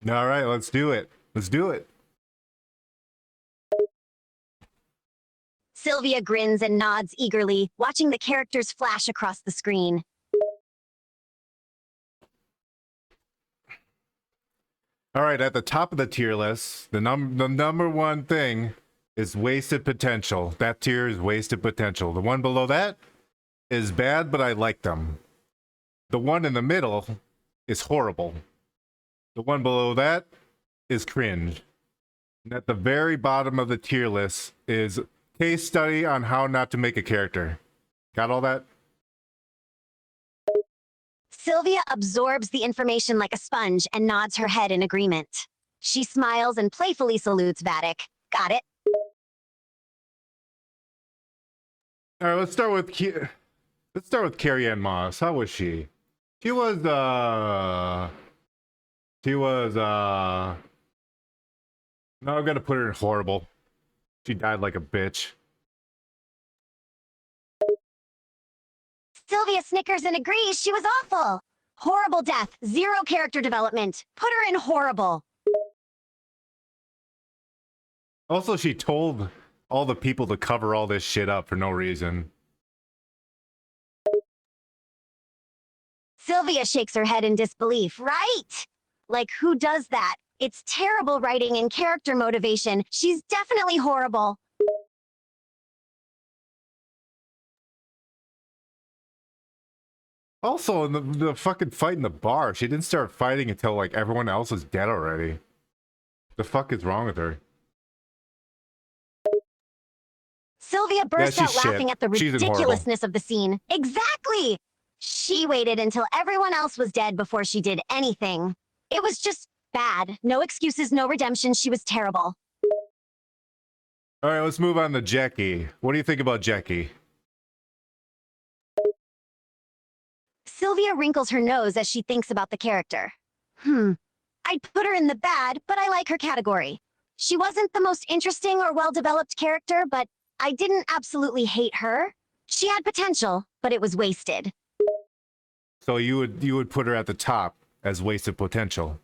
All right, let's do it. Let's do it. Sylvia grins and nods eagerly, watching the characters flash across the screen. All right, at the top of the tier list, the number one thing is wasted potential. That tier is wasted potential. The one below that is bad, but I like them. The one in the middle is horrible. The one below that is cringe. And at the very bottom of the tier list is case study on how not to make a character. Got all that? Sylvia absorbs the information like a sponge and nods her head in agreement. She smiles and playfully salutes Vatic. Got it? All right, let's start with Carrie Ann Moss. How was she? She was no, I'm gonna put her in horrible. She died like a bitch. Sylvia snickers and agrees she was awful. Horrible death, zero character development. Put her in horrible. Also, she told all the people to cover all this shit up for no reason. Sylvia shakes her head in disbelief. Right? Like, who does that? It's terrible writing and character motivation. She's definitely horrible. Also, in the fucking fight in the bar, she didn't start fighting until like everyone else was dead already. The fuck is wrong with her? Sylvia bursts Yeah, out she's laughing shit. at the She's horrible. ridiculousness of the scene. Exactly! She waited until everyone else was dead before she did anything. It was just bad. No excuses, no redemption. She was terrible. All right, let's move on to Jackie. What do you think about Jackie? Sylvia wrinkles her nose as she thinks about the character. I'd put her in the bad, but I like her category. She wasn't the most interesting or well-developed character, but I didn't absolutely hate her. She had potential, but it was wasted. So you would put her at the top as wasted potential.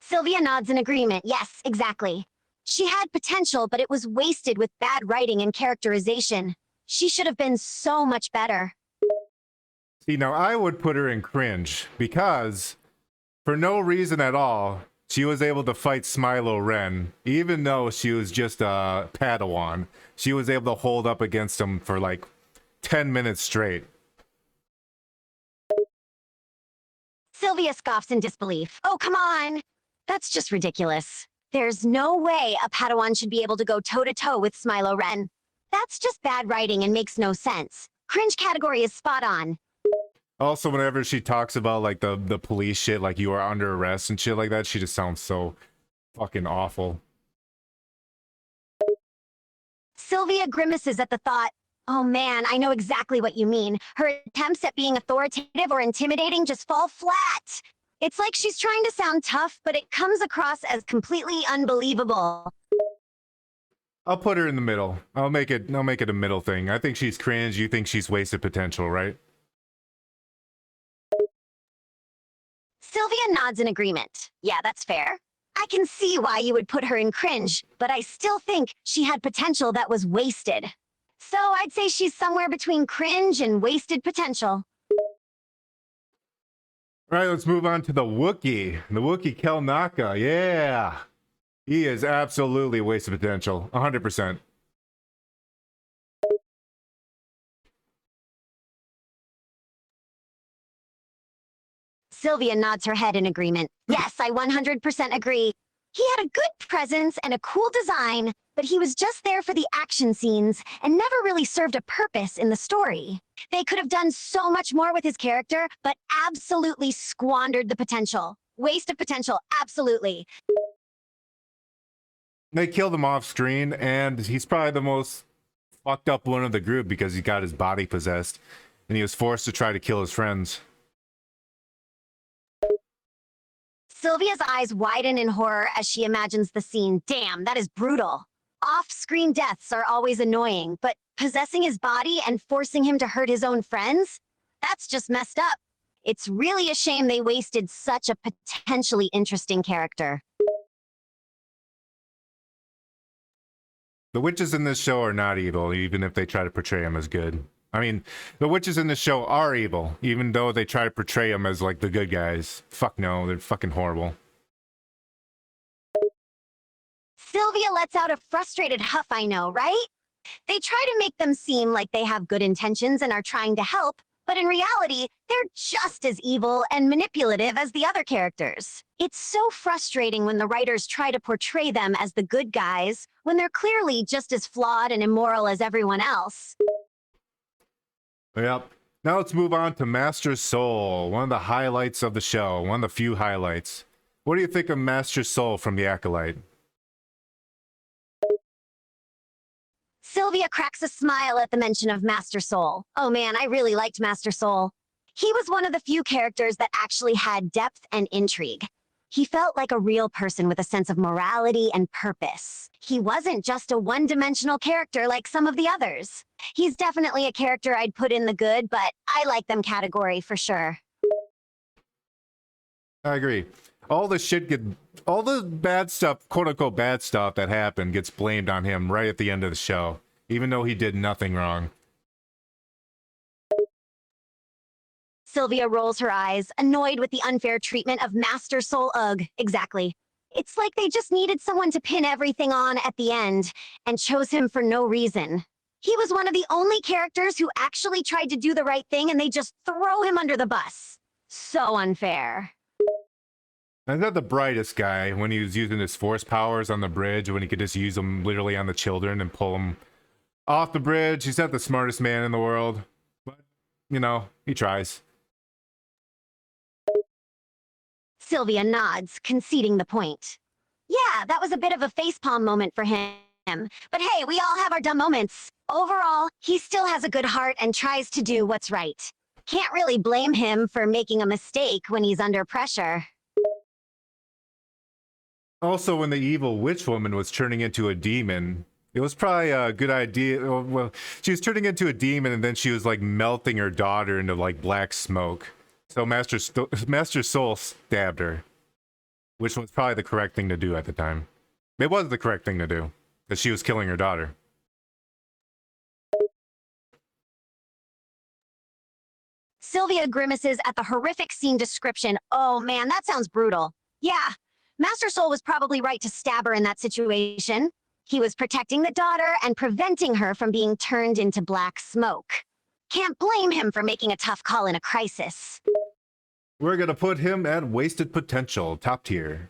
Sylvia nods in agreement. Yes, exactly. She had potential, but it was wasted with bad writing and characterization. She should have been so much better. See, now I would put her in cringe because for no reason at all, she was able to fight Smilo Ren, even though she was just a Padawan. She was able to hold up against him for like 10 minutes straight. Sylvia scoffs in disbelief. Oh, come on. That's just ridiculous. There's no way a Padawan should be able to go toe-to-toe with Smilo Ren. That's just bad writing and makes no sense. Cringe category is spot on. Also, whenever she talks about like the police shit, like you are under arrest and shit like that, she just sounds so fucking awful. Sylvia grimaces at the thought. Oh man, I know exactly what you mean. Her attempts at being authoritative or intimidating just fall flat. It's like she's trying to sound tough, but it comes across as completely unbelievable. I'll put her in the middle. I'll make it a middle thing. I think she's cringe, you think she's wasted potential, right? Sylvia nods in agreement. Yeah, that's fair. I can see why you would put her in cringe, but I still think she had potential that was wasted. So I'd say she's somewhere between cringe and wasted potential. All right, let's move on to the Wookiee. The Wookiee Kelnaka, yeah. He is absolutely wasted potential, 100%. Sylvia nods her head in agreement. Yes, I 100% agree. He had a good presence and a cool design, but he was just there for the action scenes and never really served a purpose in the story. They could have done so much more with his character, but absolutely squandered the potential. Waste of potential, absolutely. They killed him off screen, and he's probably the most fucked up one of the group because he got his body possessed, and he was forced to try to kill his friends. Sylvia's eyes widen in horror as she imagines the scene. Damn, that is brutal. Off-screen deaths are always annoying, but possessing his body and forcing him to hurt his own friends? That's just messed up. It's really a shame they wasted such a potentially interesting character. The witches in this show are not evil, even if they try to portray them as good. I mean, the witches in this show are evil, even though they try to portray them as like the good guys. Fuck no, they're fucking horrible. Sylvia lets out a frustrated huff, I know, right? They try to make them seem like they have good intentions and are trying to help, but in reality, they're just as evil and manipulative as the other characters. It's so frustrating when the writers try to portray them as the good guys when they're clearly just as flawed and immoral as everyone else. Yep. Now let's move on to Master Soul, one of the highlights of the show, one of the few highlights. What do you think of Master Soul from the Acolyte? Sylvia cracks a smile at the mention of Master Soul. Oh man, I really liked Master Soul. He was one of the few characters that actually had depth and intrigue. He felt like a real person with a sense of morality and purpose. He wasn't just a one-dimensional character like some of the others. He's definitely a character I'd put in the good, but I like them category for sure. I agree. All the bad stuff, quote unquote bad stuff that happened gets blamed on him right at the end of the show, even though he did nothing wrong. Sylvia rolls her eyes, annoyed with the unfair treatment of Master Soul. Ugh, exactly. It's like they just needed someone to pin everything on at the end, and chose him for no reason. He was one of the only characters who actually tried to do the right thing, and they just throw him under the bus. So unfair. I'm not the brightest guy when he was using his force powers on the bridge, when he could just use them literally on the children and pull them off the bridge. He's not the smartest man in the world, but, you know, he tries. Sylvia nods, conceding the point. Yeah, that was a bit of a facepalm moment for him. But hey, we all have our dumb moments. Overall, he still has a good heart and tries to do what's right. Can't really blame him for making a mistake when he's under pressure. Also, when the evil witch woman was turning into a demon, it was probably a good idea. Well, she was turning into a demon, and then she was like melting her daughter into like black smoke. So Master Soul stabbed her, which was probably the correct thing to do at the time. It was the correct thing to do, because she was killing her daughter. Sylvia grimaces at the horrific scene description. Oh man, that sounds brutal. Yeah, Master Soul was probably right to stab her in that situation. He was protecting the daughter and preventing her from being turned into black smoke. Can't blame him for making a tough call in a crisis. We're gonna put him at wasted potential, top tier.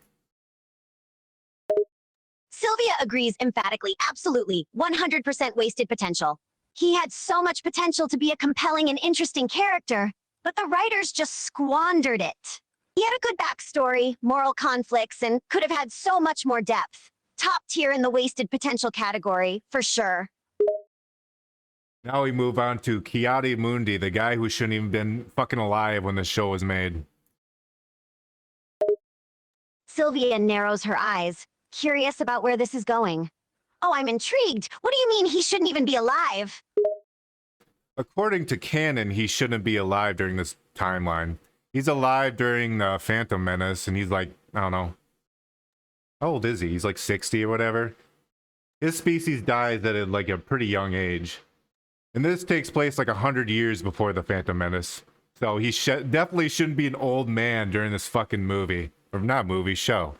Sylvia agrees emphatically, absolutely, 100% wasted potential. He had so much potential to be a compelling and interesting character, but the writers just squandered it. He had a good backstory, moral conflicts, and could have had so much more depth. Top tier in the wasted potential category, for sure. Now we move on to Kiadi Mundi, the guy who shouldn't even been fucking alive when the show was made. Sylvia narrows her eyes, curious about where this is going. Oh, I'm intrigued. What do you mean he shouldn't even be alive? According to canon, he shouldn't be alive during this timeline. He's alive during the Phantom Menace, and he's like, I don't know. How old is he? He's like 60 or whatever. His species dies at like a pretty young age. And this takes place like 100 years before the Phantom Menace. So he definitely shouldn't be an old man during this fucking movie. Or not movie, show.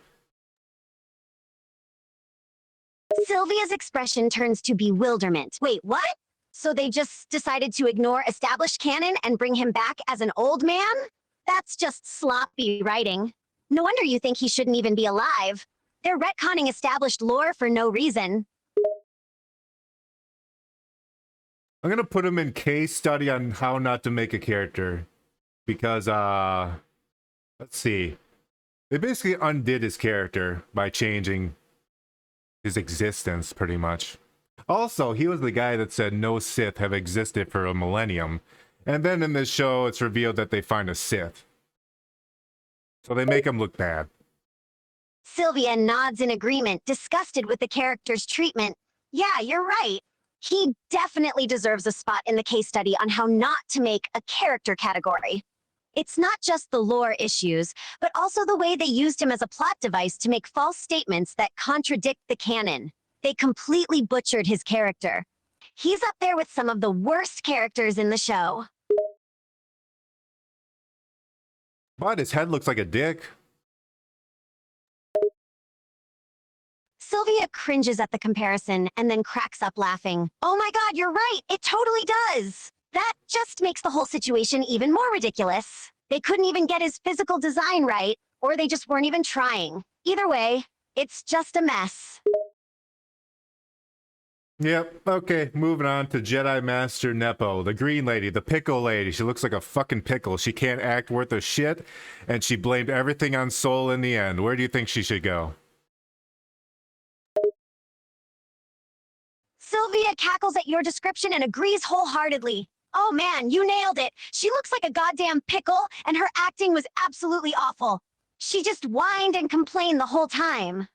Sylvia's expression turns to bewilderment. Wait, what? So they just decided to ignore established canon and bring him back as an old man? That's just sloppy writing. No wonder you think he shouldn't even be alive. They're retconning established lore for no reason. I'm gonna put him in case study on how not to make a character. Because, let's see. They basically undid his character by changing his existence, pretty much. Also, he was the guy that said no Sith have existed for a millennium. And then in this show, it's revealed that they find a Sith. So they make him look bad. Sylvia nods in agreement, disgusted with the character's treatment. Yeah, you're right. He definitely deserves a spot in the case study on how not to make a character category. It's not just the lore issues, but also the way they used him as a plot device to make false statements that contradict the canon. They completely butchered his character. He's up there with some of the worst characters in the show. But his head looks like a dick. Sylvia cringes at the comparison and then cracks up laughing. Oh my god, you're right! It totally does! That just makes the whole situation even more ridiculous. They couldn't even get his physical design right, or they just weren't even trying. Either way, it's just a mess. Yep, okay, moving on to Jedi Master Nepo, the green lady, the pickle lady. She looks like a fucking pickle. She can't act worth a shit, and she blamed everything on Soul in the end. Where do you think she should go? Sylvia cackles at your description and agrees wholeheartedly. Oh man, you nailed it. She looks like a goddamn pickle, and her acting was absolutely awful. She just whined and complained the whole time.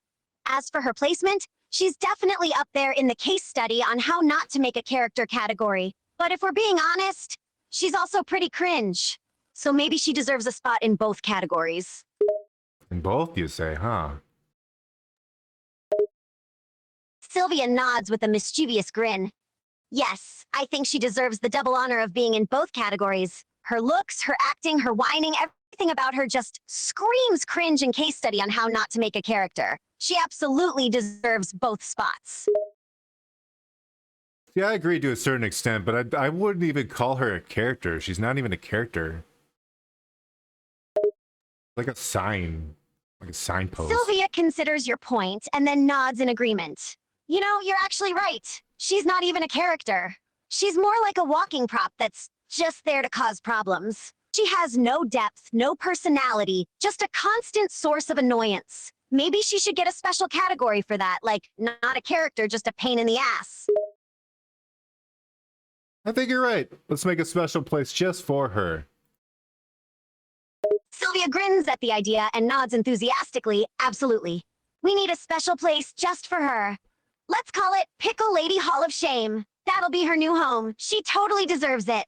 As for her placement, she's definitely up there in the case study on how not to make a character category. But if we're being honest, she's also pretty cringe. So maybe she deserves a spot in both categories. In both, you say, huh? Sylvia nods with a mischievous grin. Yes, I think she deserves the double honor of being in both categories. Her looks, her acting, her whining, everything about her just screams cringe and case study on how not to make a character. She absolutely deserves both spots. Yeah, I agree to a certain extent, but I wouldn't even call her a character. She's not even a character. Like a sign. Like a signpost. Sylvia considers your point and then nods in agreement. You know, you're actually right. She's not even a character. She's more like a walking prop that's just there to cause problems. She has no depth, no personality, just a constant source of annoyance. Maybe she should get a special category for that, like not a character, just a pain in the ass. I think you're right. Let's make a special place just for her. Sylvia grins at the idea and nods enthusiastically. Absolutely. We need a special place just for her. Let's call it Pickle Lady Hall of Shame. That'll be her new home. She totally deserves it.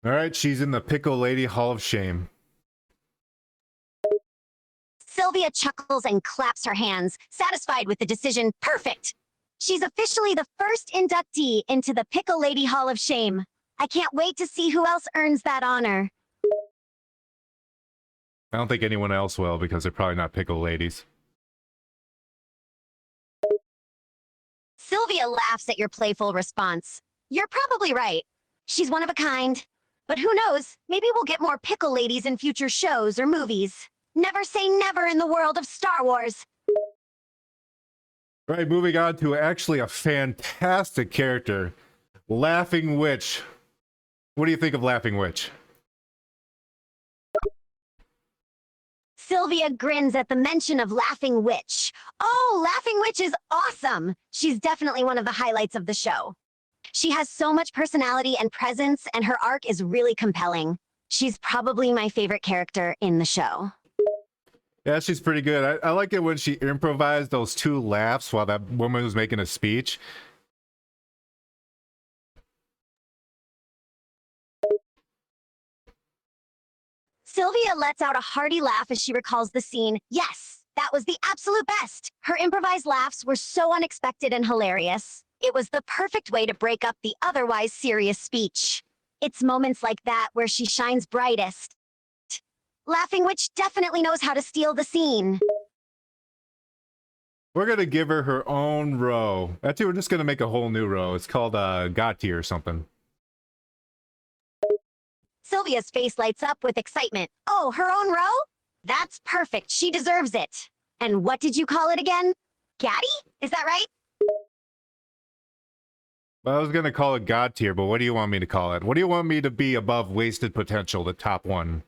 All right, she's in the Pickle Lady Hall of Shame. Sylvia chuckles and claps her hands, satisfied with the decision. Perfect. She's officially the first inductee into the Pickle Lady Hall of Shame. I can't wait to see who else earns that honor. I don't think anyone else will because they're probably not pickle ladies. Sylvia laughs at your playful response. You're probably right. She's one of a kind. But who knows, maybe we'll get more pickle ladies in future shows or movies. Never say never in the world of Star Wars. All right, moving on to actually a fantastic character, Laughing Witch. What do you think of Laughing Witch? Sylvia grins at the mention of Laughing Witch. Oh, Laughing Witch is awesome! She's definitely one of the highlights of the show. She has so much personality and presence, and her arc is really compelling. She's probably my favorite character in the show. Yeah, she's pretty good. I like it when she improvised those two laughs while that woman was making a speech. Sylvia lets out a hearty laugh as she recalls the scene. Yes, that was the absolute best. Her improvised laughs were so unexpected and hilarious. It was the perfect way to break up the otherwise serious speech. It's moments like that where she shines brightest. Laughing Witch definitely knows how to steal the scene. We're gonna give her her own row. Actually, we're just gonna make a whole new row. It's called Gotti or something. Sylvia's face lights up with excitement. Oh, her own row? That's perfect. She deserves it. And what did you call it again? Gaddy? Is that right? Well, I was gonna call it God tier, but what do you want me to call it? What do you want me to be above Wasted Potential, the top one?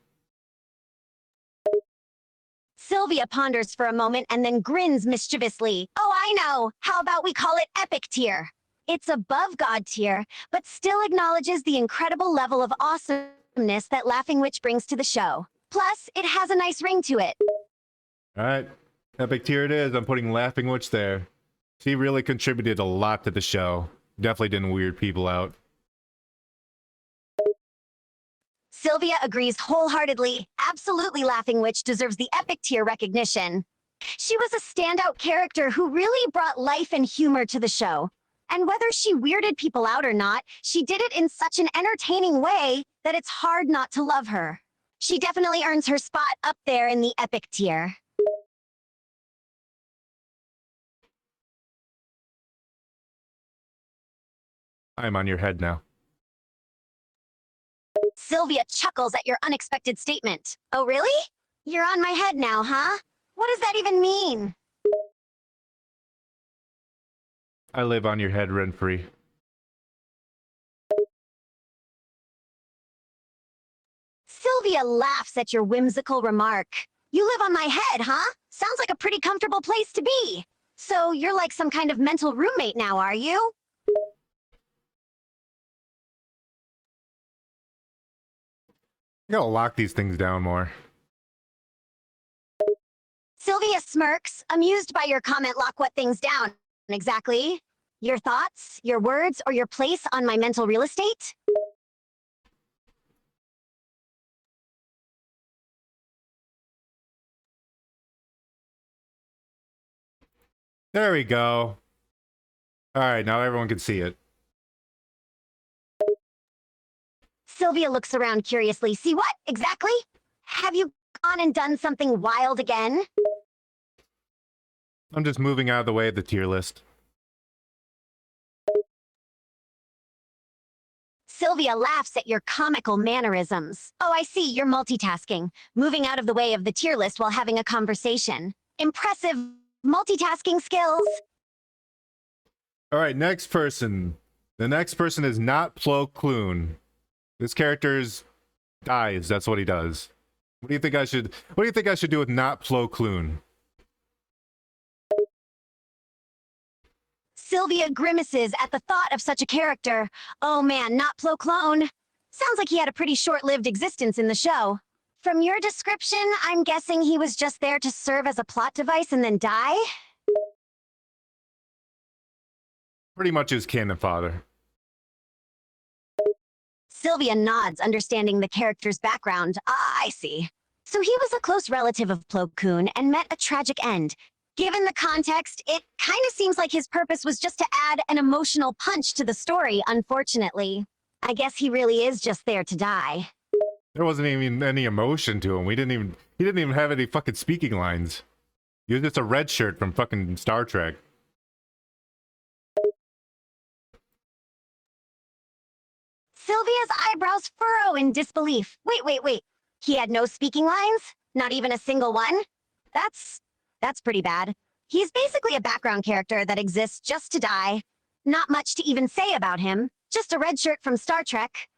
Sylvia ponders for a moment and then grins mischievously. Oh, I know. How about we call it Epic Tier? It's above God tier, but still acknowledges the incredible level of awesomeness that Laughing Witch brings to the show. Plus, it has a nice ring to it. All right, epic tier it is. I'm putting Laughing Witch there. She really contributed a lot to the show. Definitely didn't weird people out. Sylvia agrees wholeheartedly. Absolutely, Laughing Witch deserves the epic tier recognition. She was a standout character who really brought life and humor to the show. And whether she weirded people out or not, she did it in such an entertaining way that it's hard not to love her. She definitely earns her spot up there in the epic tier. I'm on your head now. Sylvia chuckles at your unexpected statement. Oh, really? You're on my head now, huh? What does that even mean? I live on your head rent-free. Sylvia laughs at your whimsical remark. You live on my head, huh? Sounds like a pretty comfortable place to be. So you're like some kind of mental roommate now, are you? I gotta lock these things down more. Sylvia smirks, amused by your comment. Lock what things down? Exactly. Your thoughts, your words, or your place on my mental real estate? There we go. All right, now everyone can see it. Sylvia looks around curiously. See what? Exactly? Have you gone and done something wild again? I'm just moving out of the way of the tier list. Sylvia laughs at your comical mannerisms. Oh, I see, you're multitasking, moving out of the way of the tier list while having a conversation. Impressive multitasking skills. All right, next person. The next person is not Plo Koon. This character's dies. That's what he does. What do you think I should? What do you think I should do with not Plo Koon? Sylvia grimaces at the thought of such a character. Oh man, not Plo Clone. Sounds like he had a pretty short-lived existence in the show. From your description, I'm guessing he was just there to serve as a plot device and then die? Pretty much his cannon fodder. Sylvia nods, understanding the character's background. Ah, I see. So he was a close relative of Plo Koon and met a tragic end. Given the context, it kind of seems like his purpose was just to add an emotional punch to the story, unfortunately. I guess he really is just there to die. There wasn't even any emotion to him. He didn't even have any fucking speaking lines. He was just a red shirt from fucking Star Trek. Sylvia's eyebrows furrow in disbelief. Wait. He had no speaking lines? Not even a single one? That's pretty bad. He's basically a background character that exists just to die. Not much to even say about him. Just a red shirt from Star Trek.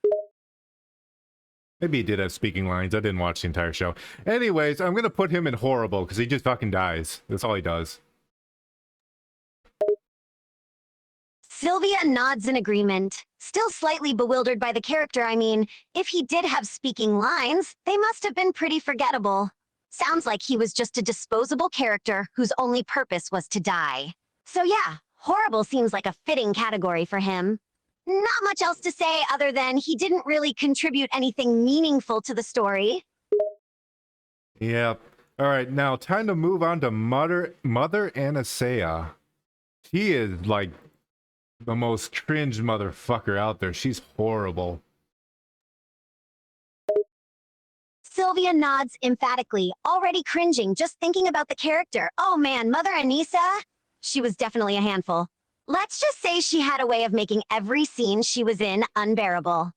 Maybe he did have speaking lines. I didn't watch the entire show. Anyways, I'm gonna put him in horrible because he just fucking dies. That's all he does. Sylvia nods in agreement, still slightly bewildered by the character. I mean, if he did have speaking lines, they must have been pretty forgettable. Sounds like he was just a disposable character whose only purpose was to die. So yeah, horrible seems like a fitting category for him. Not much else to say other than he didn't really contribute anything meaningful to the story. Yep. All right, now time to move on to Mother Anastasia. She is like the most cringe motherfucker out there. She's horrible. Sylvia nods emphatically, already cringing just thinking about the character. Oh man, Mother Anissa? She was definitely a handful. Let's just say she had a way of making every scene she was in unbearable.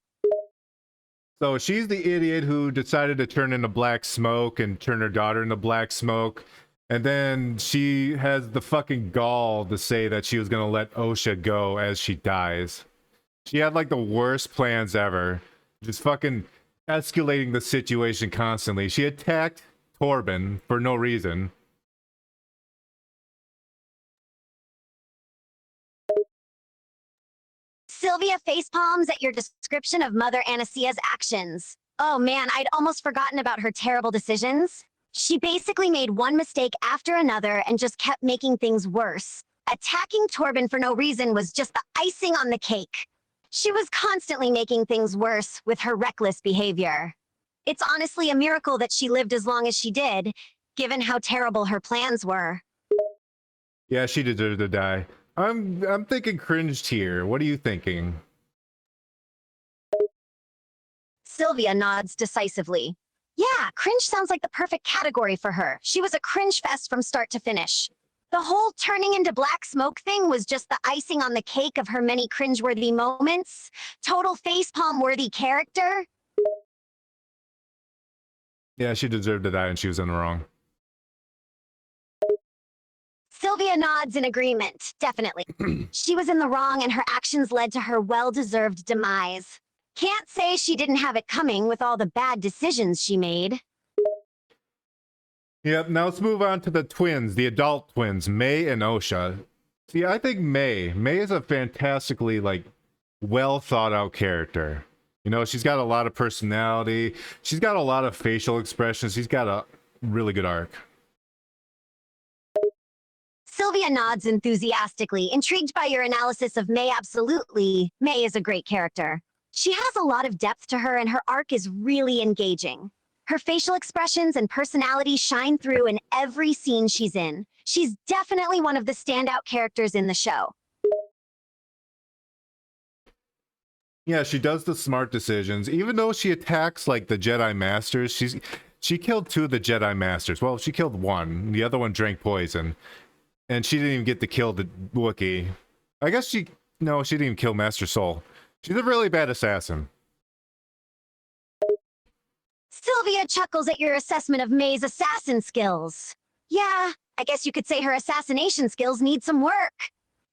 So she's the idiot who decided to turn into black smoke and turn her daughter into black smoke. And then she has the fucking gall to say that she was going to let Osha go as she dies. She had like the worst plans ever. Just fucking escalating the situation constantly. She attacked Torben for no reason. Sylvia facepalms at your description of Mother Anastasia's actions. Oh man, I'd almost forgotten about her terrible decisions. She basically made one mistake after another and just kept making things worse. Attacking Torben for no reason was just the icing on the cake. She was constantly making things worse with her reckless behavior. It's honestly a miracle that she lived as long as she did, given how terrible her plans were. Yeah, she deserved to die. I'm thinking cringe tier. What are you thinking? Sylvia nods decisively. Yeah, cringe sounds like the perfect category for her. She was a cringe fest from start to finish. The whole turning into black smoke thing was just the icing on the cake of her many cringeworthy moments. Total facepalm-worthy character. Yeah, she deserved to die and she was in the wrong. Sylvia nods in agreement, definitely. She was in the wrong and her actions led to her well-deserved demise. Can't say she didn't have it coming with all the bad decisions she made. Yep, now let's move on to the twins, the adult twins, May and Osha. See, I think May is a fantastically, like, well thought out character. You know, she's got a lot of personality. She's got a lot of facial expressions. She's got a really good arc. Sylvia nods enthusiastically, intrigued by your analysis of May. Absolutely, May is a great character. She has a lot of depth to her and her arc is really engaging. Her facial expressions and personality shine through in every scene she's in. She's definitely one of the standout characters in the show. Yeah, she does the smart decisions. Even though she attacks like the Jedi Masters, she killed 2 of the Jedi Masters. Well, she killed 1. The other one drank poison. And she didn't even get to kill the Wookiee. I guess she didn't even kill Master Soul. She's a really bad assassin. Sylvia chuckles at your assessment of May's assassin skills. Yeah, I guess you could say her assassination skills need some work.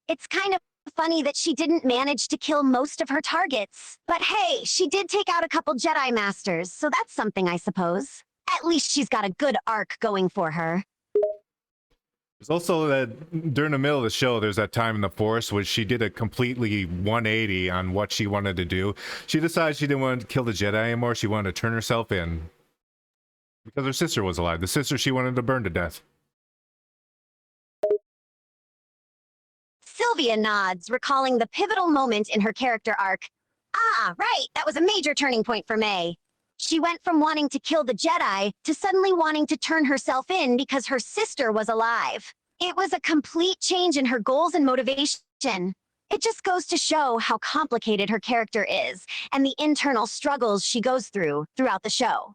It's kind of funny that she didn't manage to kill most of her targets. But hey, she did take out a couple Jedi Masters, so that's something, I suppose. At least she's got a good arc going for her. There's also that during the middle of the show, there's that time in the Force where she did a completely 180 on what she wanted to do. She decided she didn't want to kill the Jedi anymore. She wanted to turn herself in. Because her sister was alive. The sister she wanted to burn to death. Sylvia nods, recalling the pivotal moment in her character arc. Ah, right, that was a major turning point for May. She went from wanting to kill the Jedi to suddenly wanting to turn herself in because her sister was alive. It was a complete change in her goals and motivation. It just goes to show how complicated her character is and the internal struggles she goes throughout the show.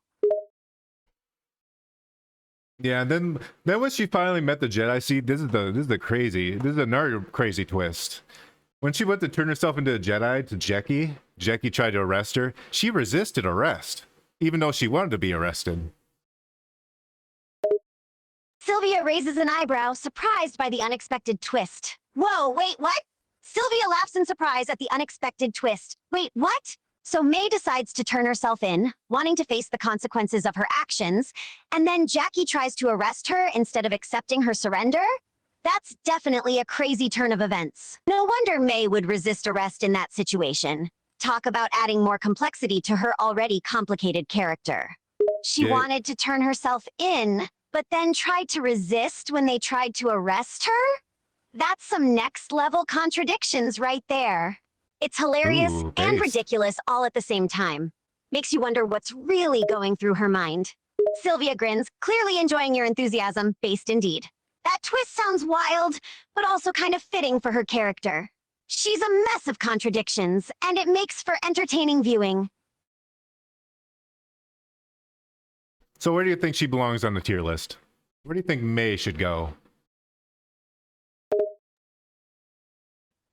Yeah, and then when she finally met the Jedi, see, this is another crazy twist. When she went to turn herself into a Jedi to Jackie tried to arrest her. She resisted arrest, even though she wanted to be arrested. Sylvia raises an eyebrow, surprised by the unexpected twist. Whoa, wait, what? Sylvia laughs in surprise at the unexpected twist. Wait, what? So May decides to turn herself in, wanting to face the consequences of her actions, and then Jackie tries to arrest her instead of accepting her surrender? That's definitely a crazy turn of events. No wonder May would resist arrest in that situation. Talk about adding more complexity to her already complicated character. She wanted to turn herself in, but then tried to resist when they tried to arrest her? That's some next-level contradictions right there. It's hilarious and ridiculous all at the same time. Makes you wonder what's really going through her mind. Sylvia grins, clearly enjoying your enthusiasm, based indeed. That twist sounds wild, but also kind of fitting for her character. She's a mess of contradictions, and it makes for entertaining viewing. So where do you think she belongs on the tier list? Where do you think May should go?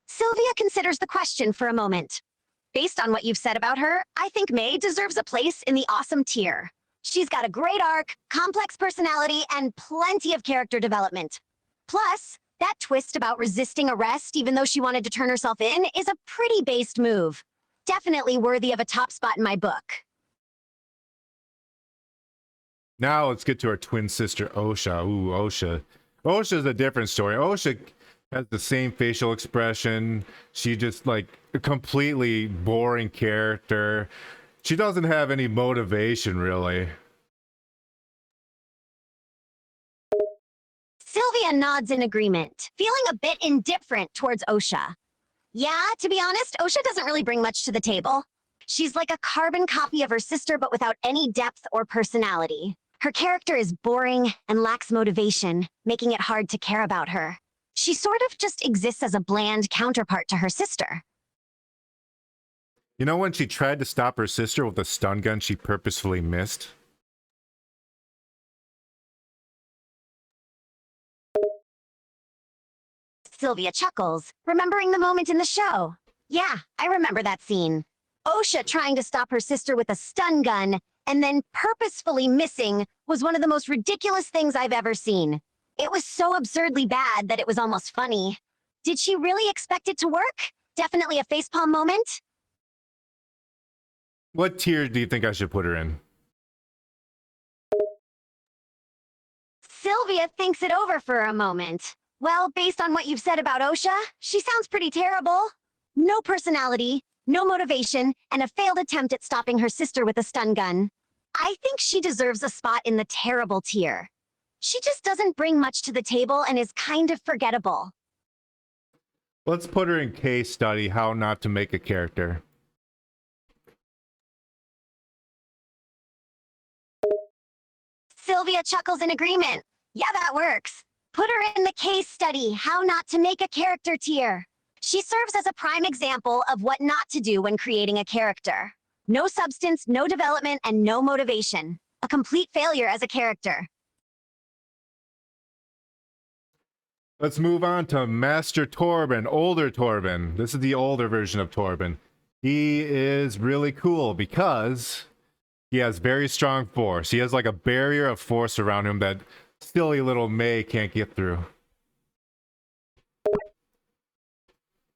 Sylvia considers the question for a moment. Based on what you've said about her, I think May deserves a place in the awesome tier. She's got a great arc, complex personality, and plenty of character development. Plus, that twist about resisting arrest even though she wanted to turn herself in is a pretty based move. Definitely worthy of a top spot in my book. Now let's get to our twin sister, Osha. Ooh, Osha. Osha's a different story. Osha Has the same facial expression. She just like a completely boring character. She doesn't have any motivation really. Sylvia nods in agreement, feeling a bit indifferent towards Osha. Yeah, to be honest, Osha doesn't really bring much to the table. She's like a carbon copy of her sister, but without any depth or personality. Her character is boring and lacks motivation, making it hard to care about her. She sort of just exists as a bland counterpart to her sister. You know when she tried to stop her sister with a stun gun she purposefully missed? Sylvia chuckles, remembering the moment in the show. Yeah, I remember that scene. Osha trying to stop her sister with a stun gun and then purposefully missing was one of the most ridiculous things I've ever seen. It was so absurdly bad that it was almost funny. Did she really expect it to work? Definitely a facepalm moment. What tier do you think I should put her in? Sylvia thinks it over for a moment. Well, based on what you've said about Osha, she sounds pretty terrible. No personality, no motivation, and a failed attempt at stopping her sister with a stun gun. I think she deserves a spot in the terrible tier. She just doesn't bring much to the table and is kind of forgettable. Let's put her in case study how not to make a character. Sylvia chuckles in agreement. Yeah, that works. Put her in the case study, how not to make a character tier. She serves as a prime example of what not to do when creating a character. No substance, no development, and no motivation. A complete failure as a character. Let's move on to Master Torben, older Torben. This is the older version of Torben. He is really cool because he has very strong force. He has like a barrier of force around him that silly little May can't get through.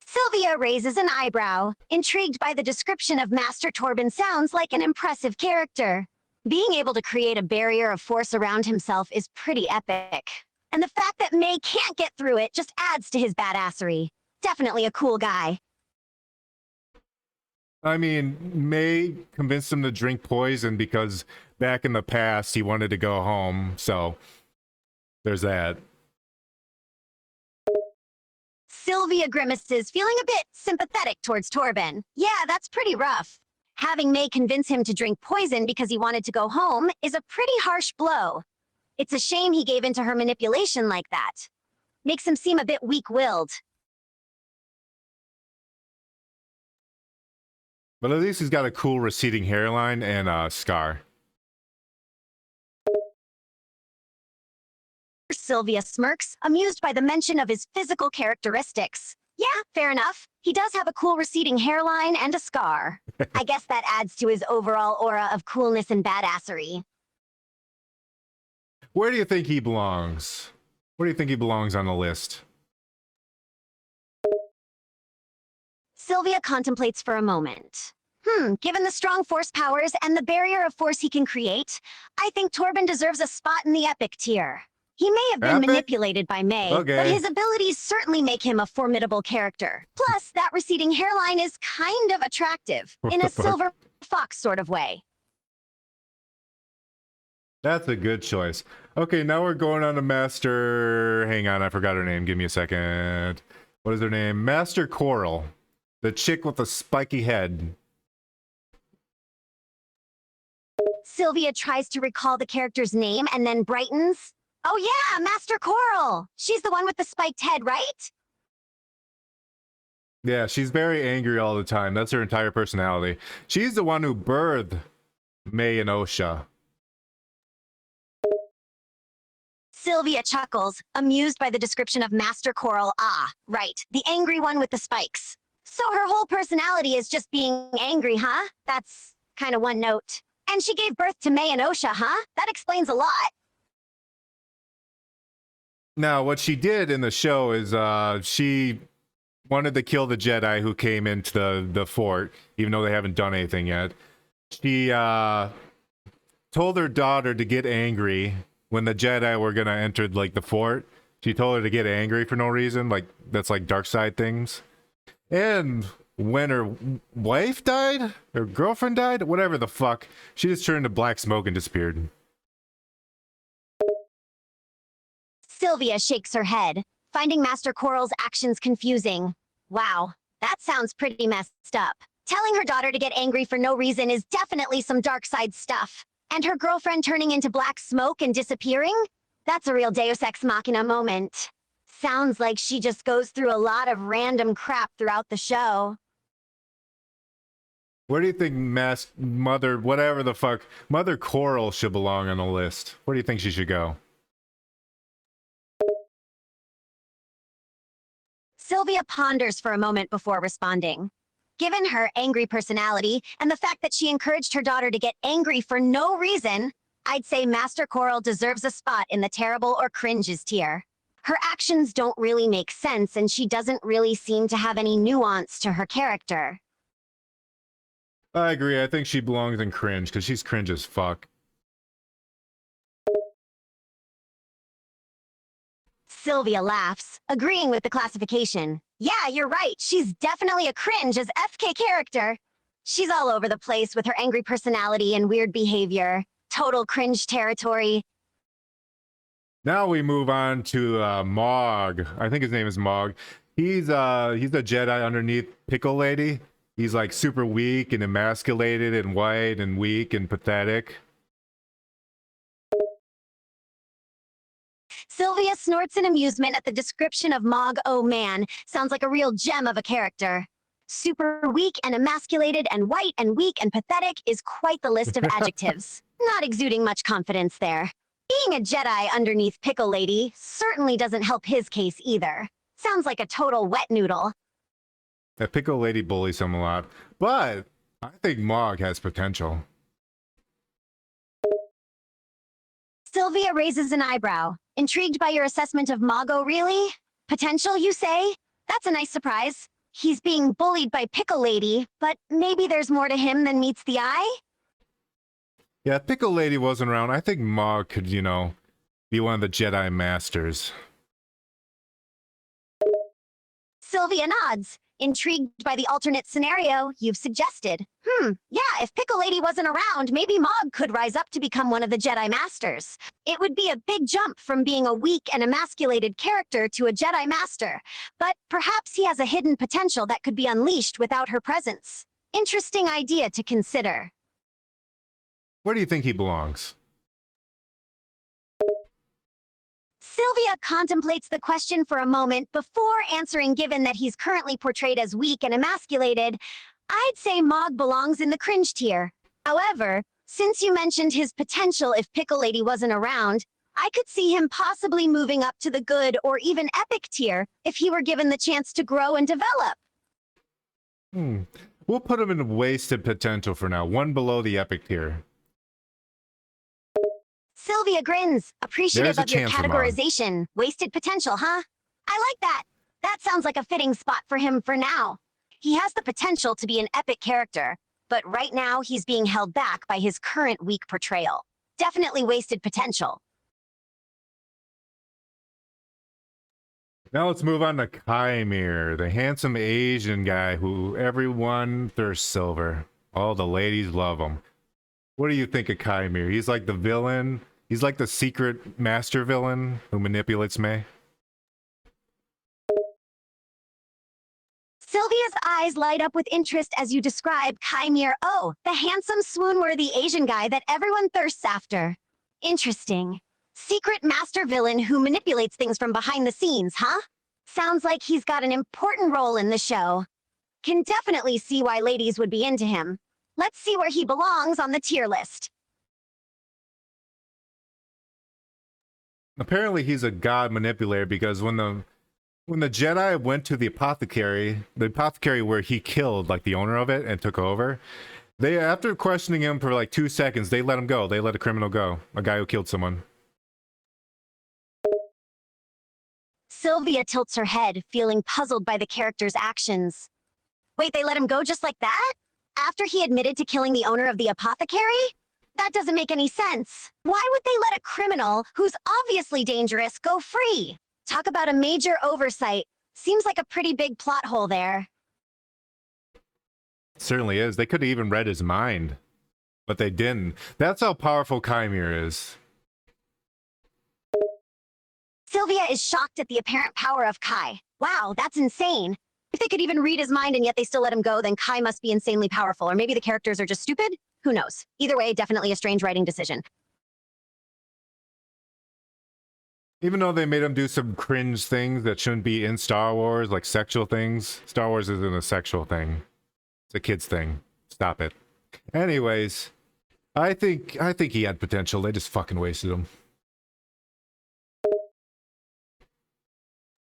Sylvia raises an eyebrow, intrigued by the description of Master Torben sounds like an impressive character. Being able to create a barrier of force around himself is pretty epic. And the fact that May can't get through it just adds to his badassery. Definitely a cool guy. I mean, May convinced him to drink poison because back in the past he wanted to go home, so there's that. Sylvia grimaces, feeling a bit sympathetic towards Torben. Yeah, that's pretty rough. Having May convince him to drink poison because he wanted to go home is a pretty harsh blow. It's a shame he gave into her manipulation like that. Makes him seem a bit weak-willed. But at least he's got a cool receding hairline and a scar. Sylvia smirks, amused by the mention of his physical characteristics. Yeah, fair enough. He does have a cool receding hairline and a scar. I guess that adds to his overall aura of coolness and badassery. Where do you think he belongs? Where do you think he belongs on the list? Sylvia contemplates for a moment. Given the strong force powers and the barrier of force he can create, I think Torben deserves a spot in the epic tier. He may have been Epic? manipulated by May, Okay. but his abilities certainly make him a formidable character. Plus, that receding hairline is kind of attractive, in a silver fox sort of way. That's a good choice. Okay, now we're going on to Master... Hang on, I forgot her name. Give me a second. What is her name? Master Coral. The chick with the spiky head. Sylvia tries to recall the character's name and then brightens. Oh yeah, Master Coral! She's the one with the spiked head, right? Yeah, she's very angry all the time. That's her entire personality. She's the one who birthed May and Osha. Sylvia chuckles, amused by the description of Master Coral. Ah, right, the angry one with the spikes. So her whole personality is just being angry, huh? That's kind of one note. And she gave birth to May and Osha, huh? That explains a lot. Now, what she did in the show is she wanted to kill the Jedi who came into the fort, even though they haven't done anything yet. She told her daughter to get angry when the Jedi were going to enter like the fort She told her to get angry for no reason, like that's like dark side things. And when her wife died, her girlfriend died, whatever the fuck, she just turned to black smoke and disappeared. Sylvia shakes her head, finding Master Coral's actions confusing. Wow, that sounds pretty messed up. Telling her daughter to get angry for no reason is definitely some dark side stuff. And her girlfriend turning into black smoke and disappearing? That's a real Deus Ex Machina moment. Sounds like she just goes through a lot of random crap throughout the show. Where do you think Mother, whatever the fuck, Mother Coral should belong on the list? Where do you think she should go? Sylvia ponders for a moment before responding. Given her angry personality and the fact that she encouraged her daughter to get angry for no reason, I'd say Master Coral deserves a spot in the terrible or cringes tier. Her actions don't really make sense, and she doesn't really seem to have any nuance to her character. I agree. I think she belongs in cringe because she's cringe as fuck. Sylvia laughs, agreeing with the classification. Yeah, you're right. She's definitely a cringe as FK character. She's all over the place with her angry personality and weird behavior. Total cringe territory. Now we move on to Mog. I think his name is Mog. He's the Jedi underneath Pickle Lady. He's like super weak and emasculated and white and weak and pathetic. Sylvia snorts in amusement at the description of Mog. Oh man, sounds like a real gem of a character. Super weak and emasculated and white and weak and pathetic is quite the list of adjectives. Not exuding much confidence there. Being a Jedi underneath Pickle Lady certainly doesn't help his case either. Sounds like a total wet noodle. That Pickle Lady bullies him a lot, but I think Mog has potential. Sylvia raises an eyebrow. Intrigued by your assessment of Mago, really? Potential, you say? That's a nice surprise. He's being bullied by Pickle Lady, but maybe there's more to him than meets the eye? Yeah, if Pickle Lady wasn't around, I think Mog could, you know, be one of the Jedi Masters. Sylvia nods, intrigued by the alternate scenario you've suggested. Yeah, if Pickle Lady wasn't around, maybe Mog could rise up to become one of the Jedi Masters. It would be a big jump from being a weak and emasculated character to a Jedi Master, but perhaps he has a hidden potential that could be unleashed without her presence. Interesting idea to consider. Where do you think he belongs? Sylvia contemplates the question for a moment before answering. Given that he's currently portrayed as weak and emasculated, I'd say Mog belongs in the cringe tier. However, since you mentioned his potential if Pickle Lady wasn't around, I could see him possibly moving up to the good or even epic tier if he were given the chance to grow and develop. We'll put him in wasted potential for now, one below the epic tier. Sylvia grins, appreciative of your chance for Mog. categorization. Wasted potential, huh? I like that. That sounds like a fitting spot for him for now. He has the potential to be an epic character, but right now he's being held back by his current weak portrayal. Definitely wasted potential. Now let's move on to Kymir, the handsome Asian guy who everyone thirsts over. All the ladies love him. What do you think of Kymir? He's like the villain. He's like the secret master villain who manipulates May. Sylvia's eyes light up with interest as you describe Kymir. Oh, the handsome, swoon-worthy Asian guy that everyone thirsts after. Interesting. Secret master villain who manipulates things from behind the scenes, huh? Sounds like he's got an important role in the show. Can definitely see why ladies would be into him. Let's see where he belongs on the tier list. Apparently he's a god manipulator because when the Jedi went to the apothecary where he killed like the owner of it and took over, they, after questioning him for like 2 seconds, they let him go. They let a criminal go, a guy who killed someone. Sylvia tilts her head, feeling puzzled by the character's actions. Wait, they let him go just like that? After he admitted to killing the owner of the apothecary? That doesn't make any sense. Why would they let a criminal, who's obviously dangerous, go free? Talk about a major oversight. Seems like a pretty big plot hole there. Certainly is. They could have even read his mind, but they didn't. That's how powerful Chimere is. Sylvia is shocked at the apparent power of Kai. Wow, that's insane. If they could even read his mind and yet they still let him go, then Kai must be insanely powerful. Or maybe the characters are just stupid? Who knows? Either way, definitely a strange writing decision. Even though they made him do some cringe things that shouldn't be in Star Wars, like sexual things. Star Wars isn't a sexual thing. It's a kid's thing. Stop it. Anyways, I think he had potential. They just fucking wasted him.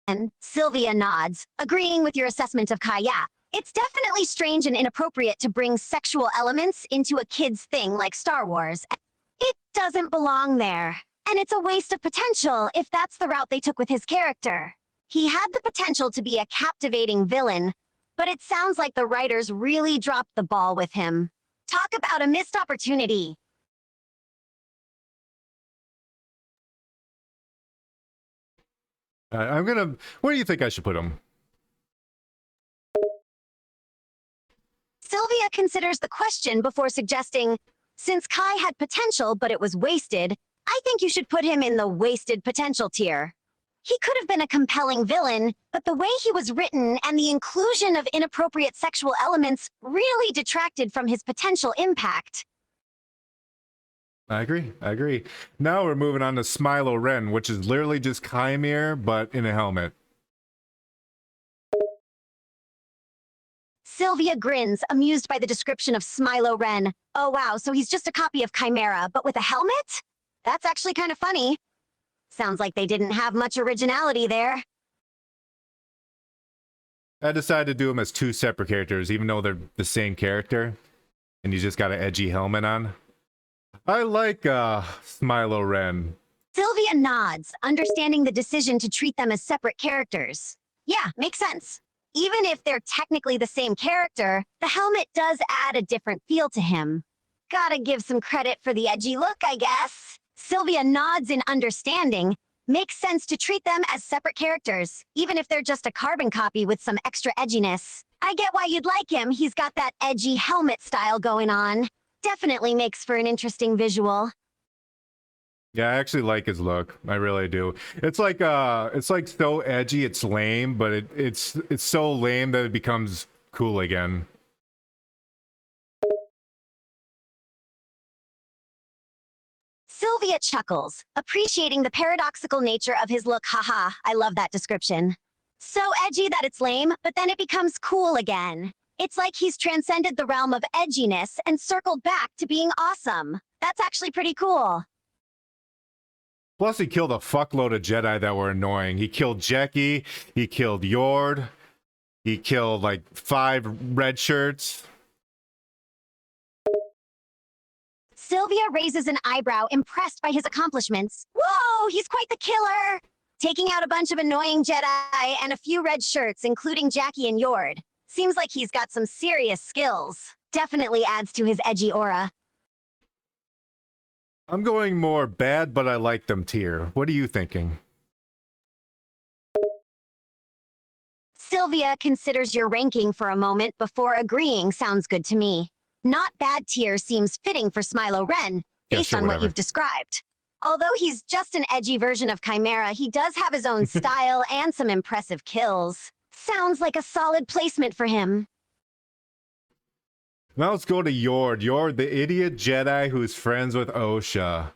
And Sylvia nods, agreeing with your assessment of Kai. Yeah, it's definitely strange and inappropriate to bring sexual elements into a kid's thing like Star Wars. It doesn't belong there. And it's a waste of potential if that's the route they took with his character. He had the potential to be a captivating villain, but it sounds like the writers really dropped the ball with him. Talk about a missed opportunity. Where do you think I should put him? Sylvia considers the question before suggesting, since Kai had potential but it was wasted, I think you should put him in the wasted potential tier. He could have been a compelling villain, but the way he was written and the inclusion of inappropriate sexual elements really detracted from his potential impact. I agree. Now we're moving on to Smilo Ren, which is literally just Chimere, but in a helmet. Sylvia grins, amused by the description of Smilo Ren. Oh wow, so he's just a copy of Chimera, but with a helmet? That's actually kind of funny. Sounds like they didn't have much originality there. I decided to do them as two separate characters, even though they're the same character, and you just got an edgy helmet on. I like Smilo Ren. Sylvia nods, understanding the decision to treat them as separate characters. Yeah, makes sense. Even if they're technically the same character, the helmet does add a different feel to him. Gotta give some credit for the edgy look, I guess. Sylvia nods in understanding. Makes sense to treat them as separate characters, even if they're just a carbon copy with some extra edginess. I get why you'd like him. He's got that edgy helmet style going on. Definitely makes for an interesting visual. Yeah, I actually like his look. I really do. It's like so edgy, it's lame, but it's so lame that it becomes cool again. Sylvia chuckles, appreciating the paradoxical nature of his look. Haha, I love that description. So edgy that it's lame, but then it becomes cool again. It's like he's transcended the realm of edginess and circled back to being awesome. That's actually pretty cool. Plus, he killed a fuckload of Jedi that were annoying. He killed Jackie, he killed Yord, he killed like 5 red shirts. Sylvia raises an eyebrow, impressed by his accomplishments. Whoa, he's quite the killer! Taking out a bunch of annoying Jedi and a few red shirts, including Jackie and Yord. Seems like he's got some serious skills. Definitely adds to his edgy aura. I'm going more bad, but I like them tier. What are you thinking? Sylvia considers your ranking for a moment before agreeing. Sounds good to me. Not bad tier seems fitting for Smilo Ren, based on what you've described. Although he's just an edgy version of Chimera, he does have his own style and some impressive kills. Sounds like a solid placement for him. Now let's go to Yord. Yord, the idiot Jedi who's friends with Osha.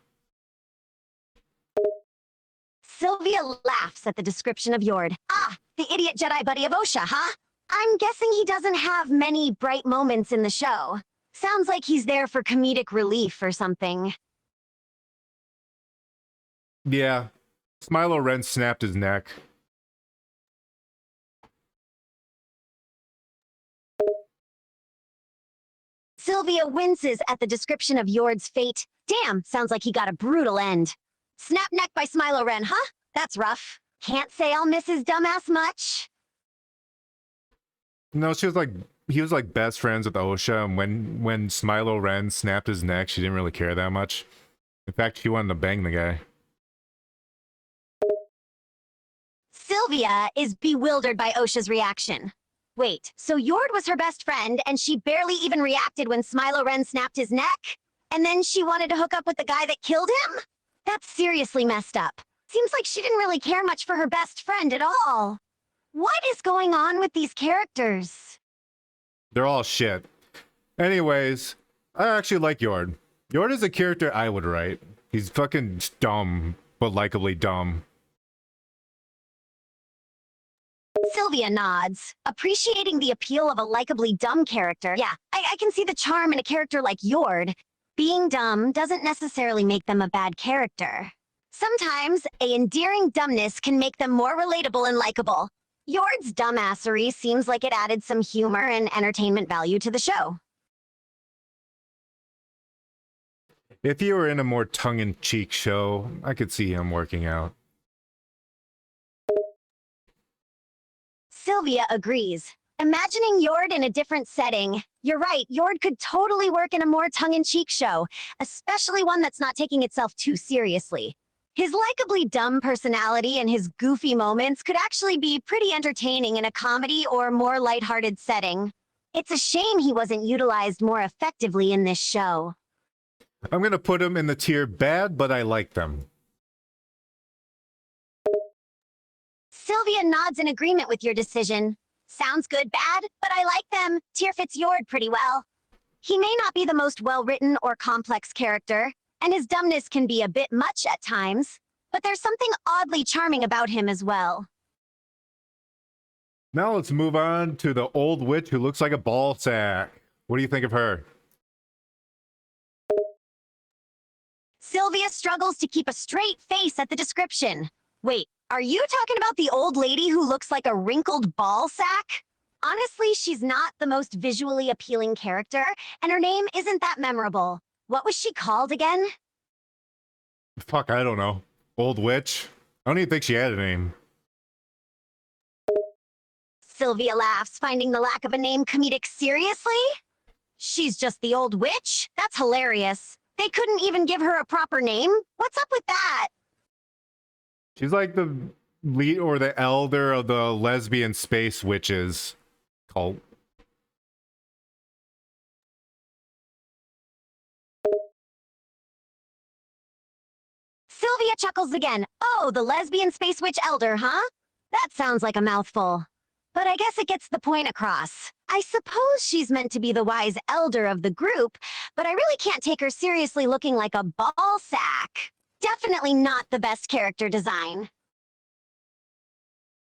Sylvia laughs at the description of Yord. Ah, the idiot Jedi buddy of Osha, huh? I'm guessing he doesn't have many bright moments in the show. Sounds like he's there for comedic relief or something. Yeah. Smilo Ren snapped his neck. Sylvia winces at the description of Yord's fate. Damn, sounds like he got a brutal end. Snap neck by Smilo Ren, huh? That's rough. Can't say I'll miss his dumbass much. No, he was like best friends with Osha, and when Smilo Ren snapped his neck, she didn't really care that much. In fact, she wanted to bang the guy. Sylvia is bewildered by Osha's reaction. Wait, so Yord was her best friend and she barely even reacted when Smilo Ren snapped his neck? And then she wanted to hook up with the guy that killed him? That's seriously messed up. Seems like she didn't really care much for her best friend at all. What is going on with these characters? They're all shit. Anyways, I actually like Yord. Yord is a character I would write. He's fucking dumb, but likably dumb. Sylvia nods, appreciating the appeal of a likably dumb character. Yeah, I can see the charm in a character like Yord. Being dumb doesn't necessarily make them a bad character. Sometimes, a endearing dumbness can make them more relatable and likable. Yord's dumbassery seems like it added some humor and entertainment value to the show. If he were in a more tongue-in-cheek show, I could see him working out. Sylvia agrees. Imagining Yord in a different setting. You're right, Yord could totally work in a more tongue-in-cheek show, especially one that's not taking itself too seriously. His likably dumb personality and his goofy moments could actually be pretty entertaining in a comedy or more lighthearted setting. It's a shame he wasn't utilized more effectively in this show. I'm gonna put him in the tier bad, but I like them. Sylvia nods in agreement with your decision. Sounds good, bad, but I like them. Tier fits Yord pretty well. He may not be the most well-written or complex character, and his dumbness can be a bit much at times, but there's something oddly charming about him as well. Now let's move on to the old witch who looks like a ball sack. What do you think of her? Sylvia struggles to keep a straight face at the description. Wait, are you talking about the old lady who looks like a wrinkled ball sack? Honestly, she's not the most visually appealing character, and her name isn't that memorable. What was she called again? Fuck, I don't know. Old witch? I don't even think she had a name. Sylvia laughs, finding the lack of a name comedic. Seriously? She's just the old witch? That's hilarious. They couldn't even give her a proper name? What's up with that? She's like the lead or the elder of the lesbian space witches cult. Sylvia chuckles again. Oh, the lesbian space witch elder, huh? That sounds like a mouthful. But I guess it gets the point across. I suppose she's meant to be the wise elder of the group, but I really can't take her seriously looking like a ball sack. Definitely not the best character design.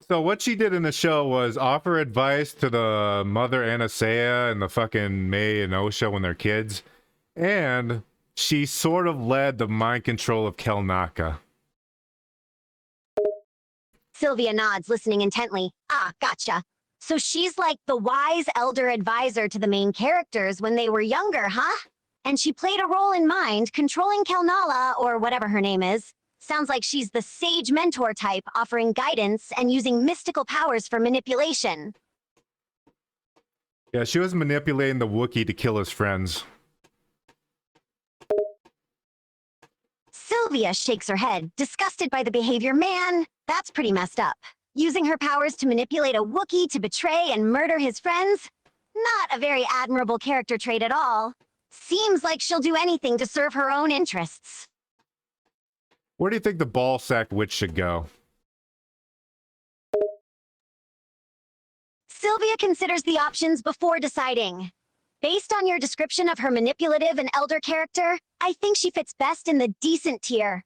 So what she did in the show was offer advice to the mother Anastasia and the fucking May and Osha when they're kids. And she sort of led the mind control of Kelnaka. Sylvia nods, listening intently. Ah, gotcha. So she's like the wise elder advisor to the main characters when they were younger, huh? And she played a role in mind, controlling Kelnala, or whatever her name is. Sounds like she's the sage mentor type, offering guidance and using mystical powers for manipulation. Yeah, she was manipulating the Wookiee to kill his friends. Sylvia shakes her head, disgusted by the behavior. Man, that's pretty messed up. Using her powers to manipulate a Wookiee to betray and murder his friends? Not a very admirable character trait at all. Seems like she'll do anything to serve her own interests. Where do you think the ball sack witch should go? Sylvia considers the options before deciding. Based on your description of her manipulative and elder character, I think she fits best in the decent tier.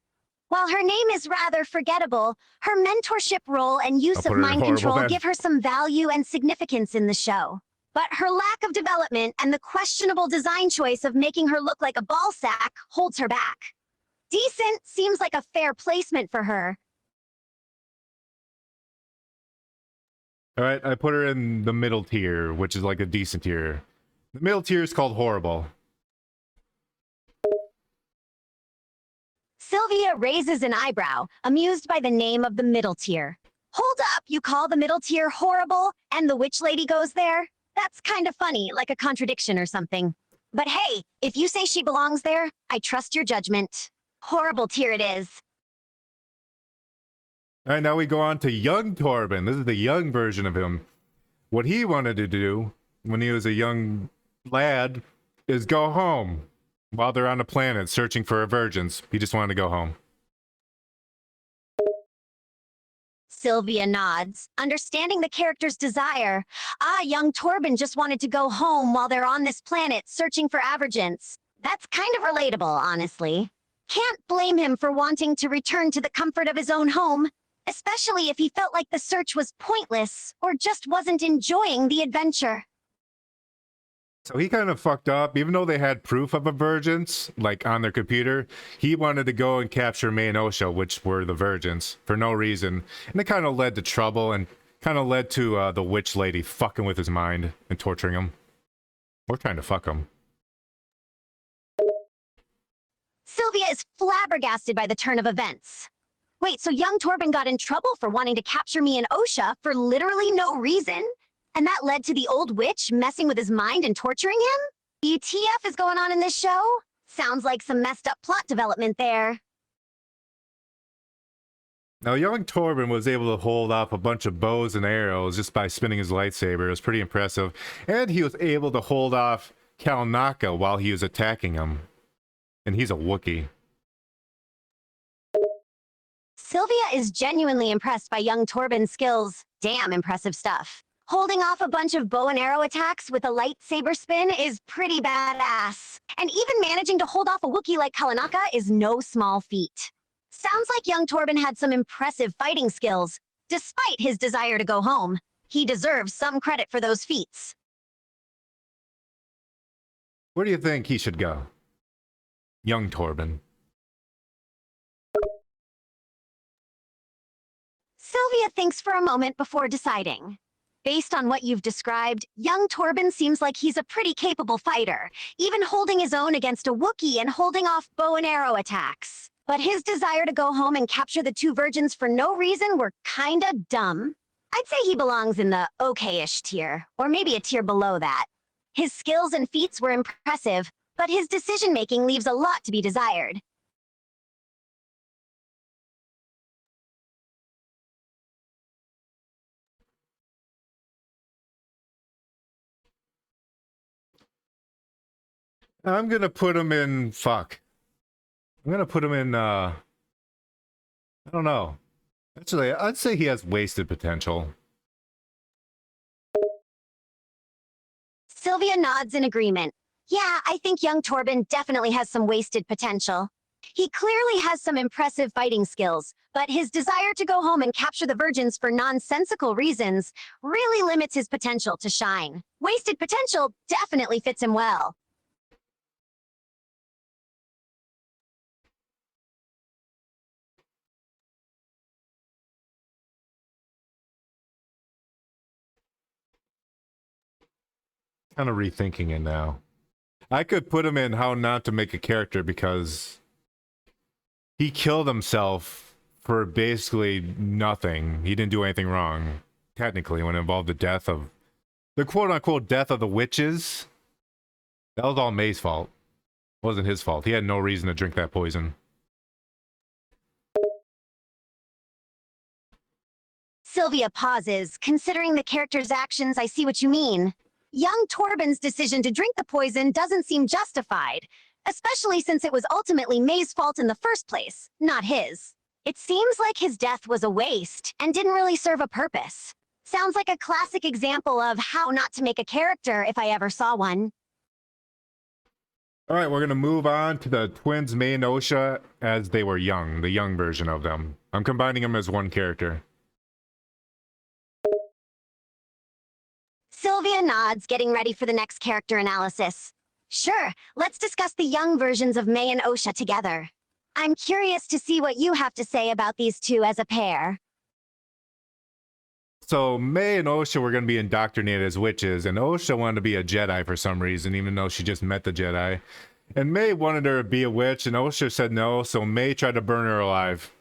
While her name is rather forgettable, her mentorship role and use of mind control give her some value and significance in the show. But her lack of development and the questionable design choice of making her look like a ball sack holds her back. Decent seems like a fair placement for her. All right, I put her in the middle tier, which is like a decent tier. The middle tier is called horrible. Sylvia raises an eyebrow, amused by the name of the middle tier. Hold up, you call the middle tier horrible, and the witch lady goes there? That's kind of funny, like a contradiction or something. But hey, if you say she belongs there, I trust your judgment. Horrible tier it is. All right, now we go on to young Torben. This is the young version of him. What he wanted to do when he was a young lad is go home while they're on a planet searching for virgins. He just wanted to go home. Sylvia nods, understanding the character's desire. Young Torben just wanted to go home while they're on this planet searching for averagents. That's kind of relatable, honestly. Can't blame him for wanting to return to the comfort of his own home, especially if he felt like the search was pointless or just wasn't enjoying the adventure. So he kind of fucked up. Even though they had proof of a virgins, like on their computer, he wanted to go and capture May and Osha, which were the virgins, for no reason. And it kind of led to trouble and kind of led to the witch lady fucking with his mind and torturing him. Or trying to fuck him. Sylvia is flabbergasted by the turn of events. Wait, so young Torben got in trouble for wanting to capture me and Osha for literally no reason? And that led to the old witch messing with his mind and torturing him? WTF is going on in this show? Sounds like some messed up plot development there. Now, young Torben was able to hold off a bunch of bows and arrows just by spinning his lightsaber. It was pretty impressive. And he was able to hold off Kalnaka while he was attacking him. And he's a Wookiee. Sylvia is genuinely impressed by young Torben's skills. Damn impressive stuff. Holding off a bunch of bow and arrow attacks with a lightsaber spin is pretty badass. And even managing to hold off a Wookiee like Kalnaka is no small feat. Sounds like young Torben had some impressive fighting skills. Despite his desire to go home, he deserves some credit for those feats. Where do you think he should go? Young Torben. Sylvia thinks for a moment before deciding. Based on what you've described, young Torben seems like he's a pretty capable fighter, even holding his own against a Wookiee and holding off bow and arrow attacks. But his desire to go home and capture the two virgins for no reason were kinda dumb. I'd say he belongs in the okay-ish tier, or maybe a tier below that. His skills and feats were impressive, but his decision-making leaves a lot to be desired. I'm gonna put him in... Fuck. I'm gonna put him in, I don't know. Actually, I'd say he has wasted potential. Sylvia nods in agreement. Yeah, I think young Torben definitely has some wasted potential. He clearly has some impressive fighting skills, but his desire to go home and capture the virgins for nonsensical reasons really limits his potential to shine. Wasted potential definitely fits him well. Kind of rethinking it now. I could put him in how not to make a character because he killed himself for basically nothing. He didn't do anything wrong, technically, when it involved the death of... the quote-unquote death of the witches. That was all May's fault. It wasn't his fault. He had no reason to drink that poison. Sylvia pauses, considering the character's actions. I see what you mean. Young Torben's decision to drink the poison doesn't seem justified, especially since it was ultimately May's fault in the first place, not his. It seems like his death was a waste and didn't really serve a purpose. Sounds like a classic example of how not to make a character if I ever saw one. All right, we're going to move on to the twins May and Osha as they were young, the young version of them. I'm combining them as one character. Sylvia nods, getting ready for the next character analysis. Sure, let's discuss the young versions of May and Osha together. I'm curious to see what you have to say about these two as a pair. So May and Osha were going to be indoctrinated as witches, and Osha wanted to be a Jedi for some reason, even though she just met the Jedi. And May wanted her to be a witch, and Osha said no, so May tried to burn her alive.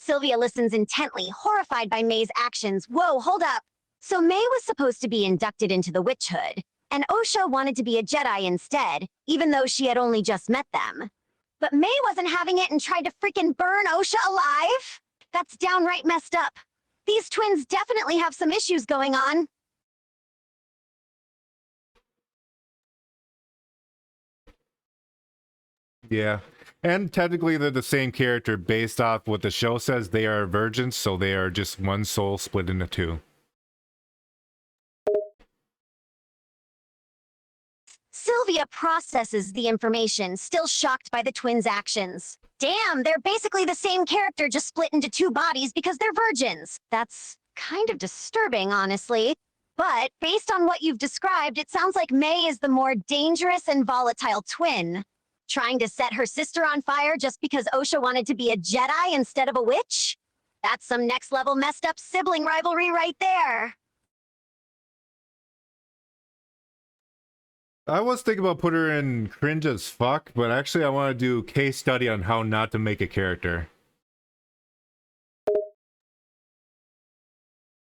Sylvia listens intently, horrified by May's actions. Whoa, hold up. So May was supposed to be inducted into the witchhood, and Osha wanted to be a Jedi instead, even though she had only just met them. But May wasn't having it and tried to freaking burn Osha alive? That's downright messed up. These twins definitely have some issues going on. Yeah. And technically, they're the same character based off what the show says. They are virgins, so they are just one soul split into two. Sylvia processes the information, still shocked by the twins' actions. Damn, they're basically the same character, just split into two bodies because they're virgins. That's kind of disturbing, honestly. But based on what you've described, it sounds like May is the more dangerous and volatile twin. Trying to set her sister on fire just because Osha wanted to be a Jedi instead of a witch? That's some next level messed up sibling rivalry right there. I was thinking about putting her in cringe as fuck, but actually I want to do a case study on how not to make a character.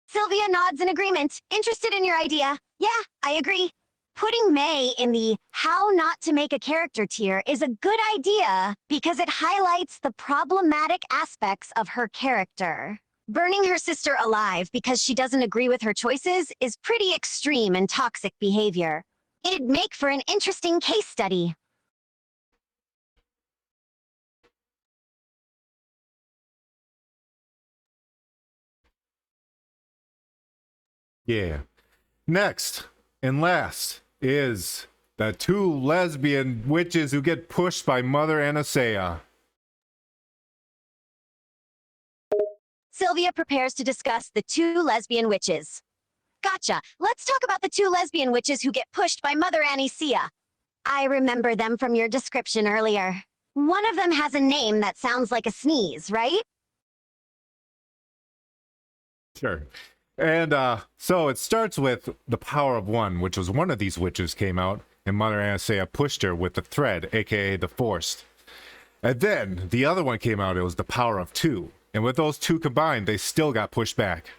Sylvia nods in agreement, interested in your idea. Yeah, I agree. Putting May in the how not to make a character tier is a good idea because it highlights the problematic aspects of her character. Burning her sister alive because she doesn't agree with her choices is pretty extreme and toxic behavior. It'd make for an interesting case study. Yeah. Next and last is the two lesbian witches who get pushed by Mother Anastasia. Sylvia prepares to discuss the two lesbian witches. Gotcha. Let's talk about the two lesbian witches who get pushed by Mother Anastasia. I remember them from your description earlier. One of them has a name that sounds like a sneeze, right? Sure. And so it starts with the power of one, which was one of these witches came out, and Mother Anastasia pushed her with the thread, aka the Force. And then the other one came out, it was the power of two. And with those two combined, they still got pushed back.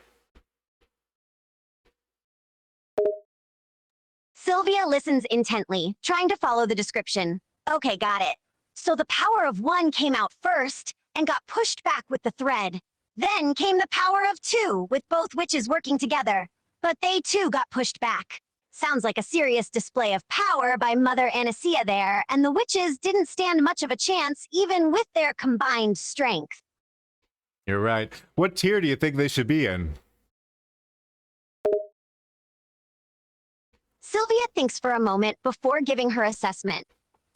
Sylvia listens intently, trying to follow the description. Okay, got it. So the power of one came out first and got pushed back with the thread. Then came the power of two, with both witches working together. But they too got pushed back. Sounds like a serious display of power by Mother Anastasia there, and the witches didn't stand much of a chance even with their combined strength. You're right. What tier do you think they should be in? Sylvia thinks for a moment before giving her assessment.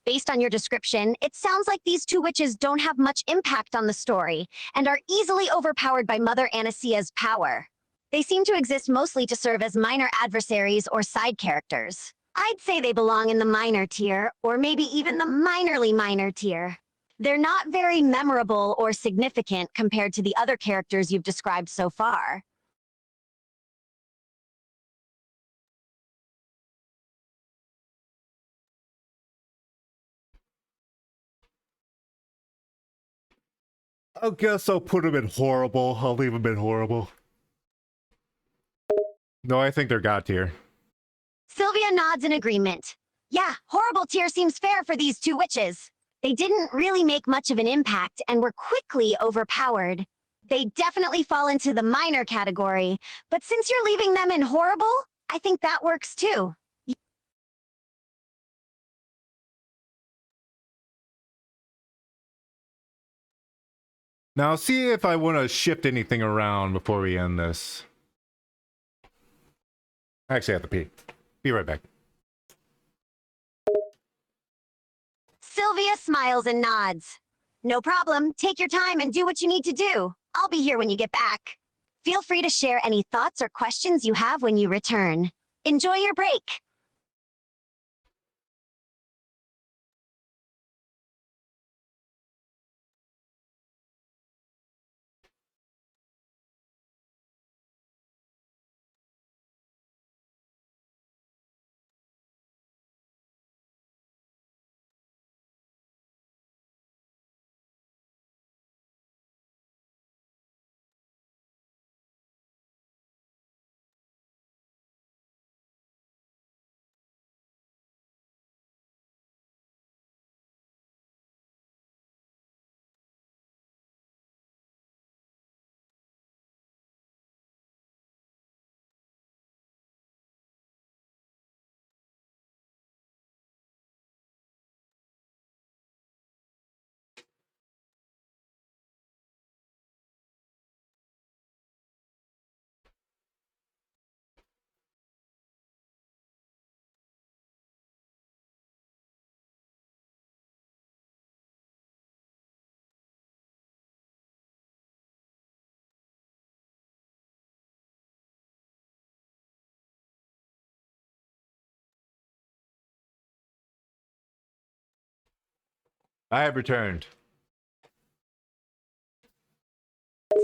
Based on your description, it sounds like these two witches don't have much impact on the story and are easily overpowered by Mother Anastasia's power. They seem to exist mostly to serve as minor adversaries or side characters. I'd say they belong in the minor tier, or maybe even the minorly minor tier. They're not very memorable or significant compared to the other characters you've described so far. I guess I'll put them in horrible. I'll leave them in horrible. No, I think they're God tier. Sylvia nods in agreement. Yeah, horrible tier seems fair for these two witches. They didn't really make much of an impact and were quickly overpowered. They definitely fall into the minor category, but since you're leaving them in horrible, I think that works too. Now, see if I want to shift anything around before we end this. I actually have to pee. Be right back. Sylvia smiles and nods. No problem, take your time and do what you need to do. I'll be here when you get back. Feel free to share any thoughts or questions you have when you return. Enjoy your break. I have returned.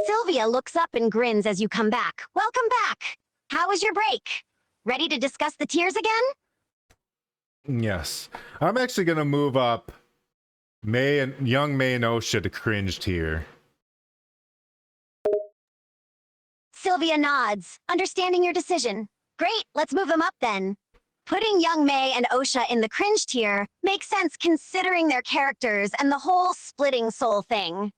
Sylvia looks up and grins as you come back. Welcome back. How was your break? Ready to discuss the tiers again? Yes. I'm actually going to move up young May and Osha to cringe tier. Sylvia nods, understanding your decision. Great, let's move them up then. Putting young May and Osha in the cringe tier makes sense considering their characters and the whole splitting soul thing.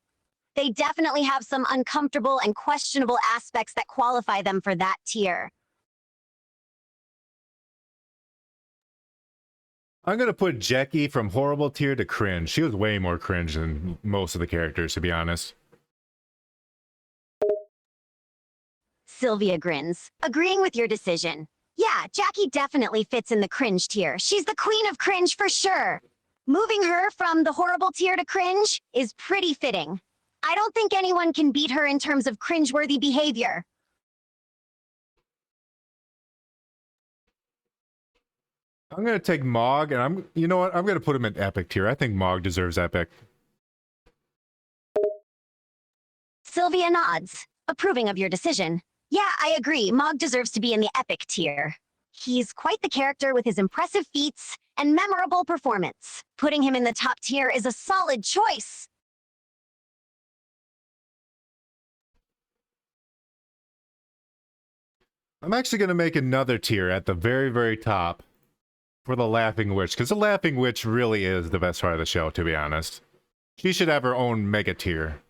They definitely have some uncomfortable and questionable aspects that qualify them for that tier. I'm going to put Jackie from horrible tier to cringe. She was way more cringe than most of the characters, to be honest. Sylvia grins, agreeing with your decision. Yeah, Jackie definitely fits in the cringe tier. She's the queen of cringe for sure. Moving her from the horrible tier to cringe is pretty fitting. I don't think anyone can beat her in terms of cringeworthy behavior. I'm going to take Mog, and you know what? I'm going to put him in epic tier. I think Mog deserves epic. Sylvia nods, approving of your decision. Yeah, I agree. Mog deserves to be in the epic tier. He's quite the character with his impressive feats and memorable performance. Putting him in the top tier is a solid choice. I'm actually going to make another tier at the very, very top for the Laughing Witch, because the Laughing Witch really is the best part of the show, to be honest. She should have her own mega tier.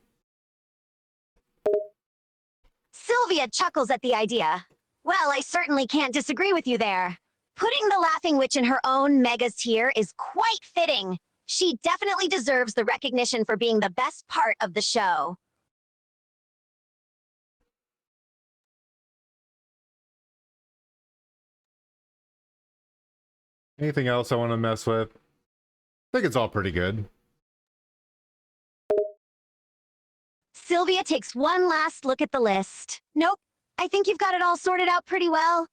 Sylvia chuckles at the idea. Well, I certainly can't disagree with you there. Putting the Laughing Witch in her own megas tier is quite fitting. She definitely deserves the recognition for being the best part of the show. Anything else I want to mess with? I think it's all pretty good. Sylvia takes one last look at the list. Nope, I think you've got it all sorted out pretty well.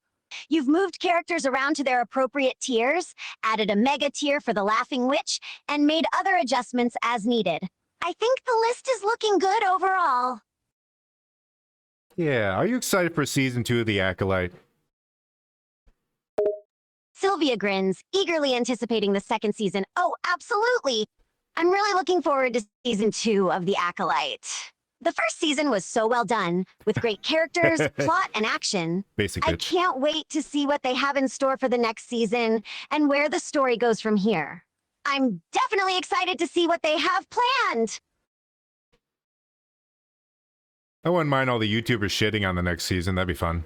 You've moved characters around to their appropriate tiers, added a mega tier for the Laughing Witch, and made other adjustments as needed. I think the list is looking good overall. Yeah, are you excited for season 2 of The Acolyte? Sylvia grins, eagerly anticipating the second season. Oh, absolutely! I'm really looking forward to season 2 of The Acolyte. The first season was so well done, with great characters, plot, and action. Basic I bitch. can't wait to see what they have in store for the next season and where the story goes from here. I'm definitely excited to see what they have planned. I wouldn't mind all the YouTubers shitting on the next season. That'd be fun.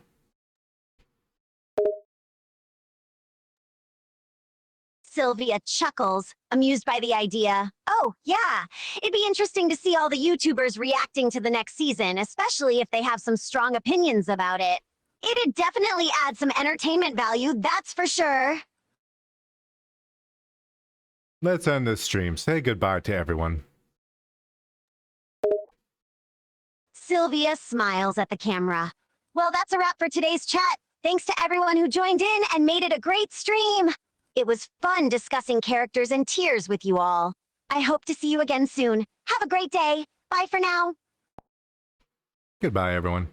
Sylvia chuckles, amused by the idea. Oh, yeah, it'd be interesting to see all the YouTubers reacting to the next season, especially if they have some strong opinions about it. It'd definitely add some entertainment value, that's for sure. Let's end this stream. Say goodbye to everyone. Sylvia smiles at the camera. Well, that's a wrap for today's chat. Thanks to everyone who joined in and made it a great stream. It was fun discussing characters and tiers with you all. I hope to see you again soon. Have a great day. Bye for now. Goodbye, everyone.